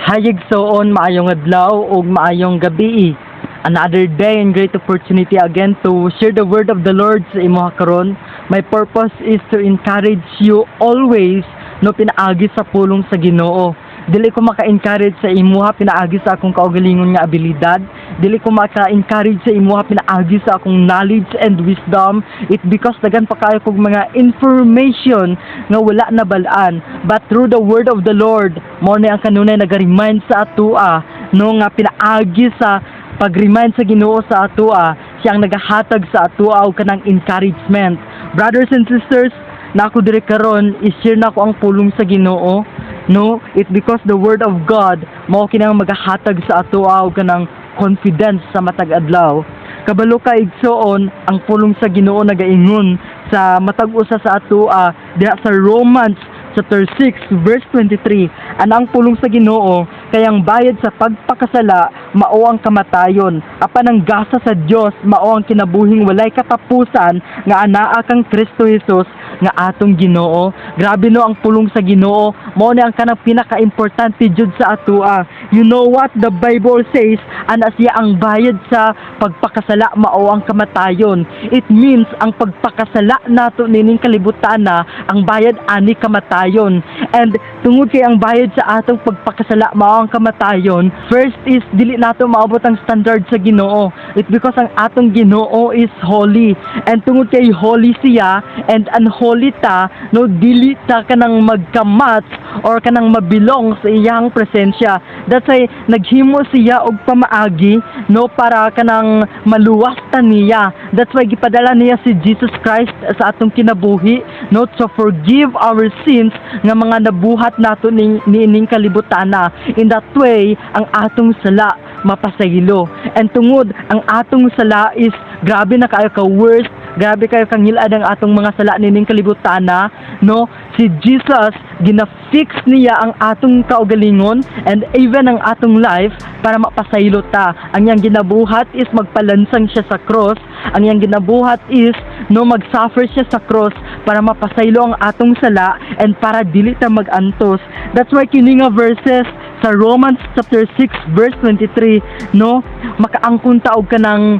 Hayag soon, maayong adlaw ug maayong gabi. Another day and great opportunity again to share the word of the Lord sa imo karon. My purpose is to encourage you always no pinaagi sa pulong sa Ginoo. Dili ko maka-encourage sa imuha pinaagi sa akong kaugalingon nga abilidad. Dili ko maka-encourage sa imuha pinaagi sa akong knowledge and wisdom. It because dagan pa kayo kog mga information nga wala na balaan. But through the word of the Lord, mo na ang kanunay nag-remind sa atoa no nga pinaagi sa pag-remind sa Ginoo sa atoa, siya ang nagahatag sa atoa og kanang encouragement. Brothers and sisters, na ako dire karon i-share na ko ang pulong sa Ginoo. No, it because the word of God mao kinang magahatag sa atoa og kanang confidence sa matag adlaw. Kabalo ka igsoon ang pulong sa Ginoo nagaingon sa matag usa sa atoa diha sa Romans chapter 6 verse 23. Anang pulong sa Ginoo kayang bayad sa pagpakasala mao ang kamatayon, apan ang gasa sa Dios mao ang kinabuhing walay katapusan nga anaa kang Kristo Jesus nga atong Ginoo. Grabe no ang pulong sa Ginoo, mao ni ang kanang pinaka-importante jud sa atoa. You know what the Bible says, ana siya ang bayad sa pagpakasala mao ang kamatayon. It means ang pagpakasala nato nining kalibutan na ang bayad ani kamatayon. And tungod kay ang bayad sa atong pagpakasala mao ang kamatayon, first is dili nato maabot ang standard sa Ginoo. It because ang atong Ginoo is holy. And tungod kay holy siya and unholy ta, no dili ta kanang magkamatch or kanang mabilong sa iyang presensya. That's why naghimo siya og pamaagi no para kanang maluwas ta niya. That's why gipadala niya si Jesus Christ sa atong kinabuhi no to forgive our sins nga mga nabuhat nato niining kalibutana. In that way ang atong sala mapasaylo. And tungod ang atong sala is grabe na kayo ka worst, grabe kayo kangilad ang atong mga sala nining kalibutana, no? Si Jesus gina-fix niya ang atong kaugalingon and even ang atong life para mapasaylo ta. Ang yang ginabuhat is magpalansang siya sa cross. Ang yang ginabuhat is no mag-suffer siya sa cross para mapasaylo ang atong sala and para dili ta magantos. That's why kini nga verses sa Romans chapter 6 verse 23 no makaangkon ta og kanang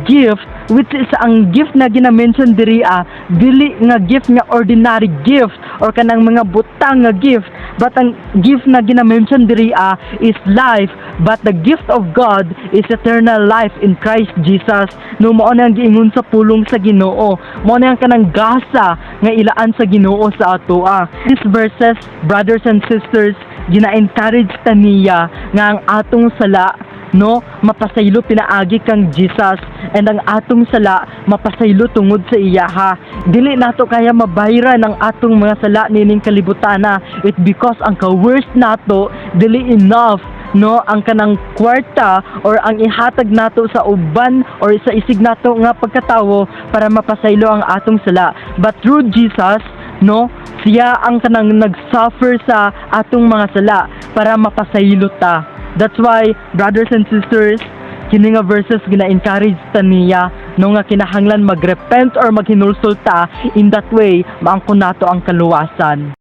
gift, which is ang gift na gina-mention diri dili nga gift nga ordinary gift or kanang mga butang nga gift, but ang gift na gina-mention diri is life, but the gift of God is eternal life in Christ Jesus. No mao na ang giingon sa pulong sa Ginoo, mao na ang kanang gasa nga ilaan sa Ginoo sa atoa. These verses, brothers and sisters, gina-encourage ta niya nga ang atong sala no mapasaylo pinaagi kang Jesus and ang atong sala mapasaylo tungod sa iya dili nato kaya mabayran ang atong mga sala nining kalibutana. It because ang ka-worst nato dili enough no ang kanang kwarta or ang ihatag nato sa uban or sa isig nato nga pagkatawo para mapasaylo ang atong sala, but through Jesus no siya ang kanang nag-suffer sa atong mga sala para mapasaylo ta. That's why, brothers and sisters, kini nga verses gina-encourage ta niya no nga kinahanglan magrepent or maghinulsol ta. In that way, maangkon nato ang kaluwasan.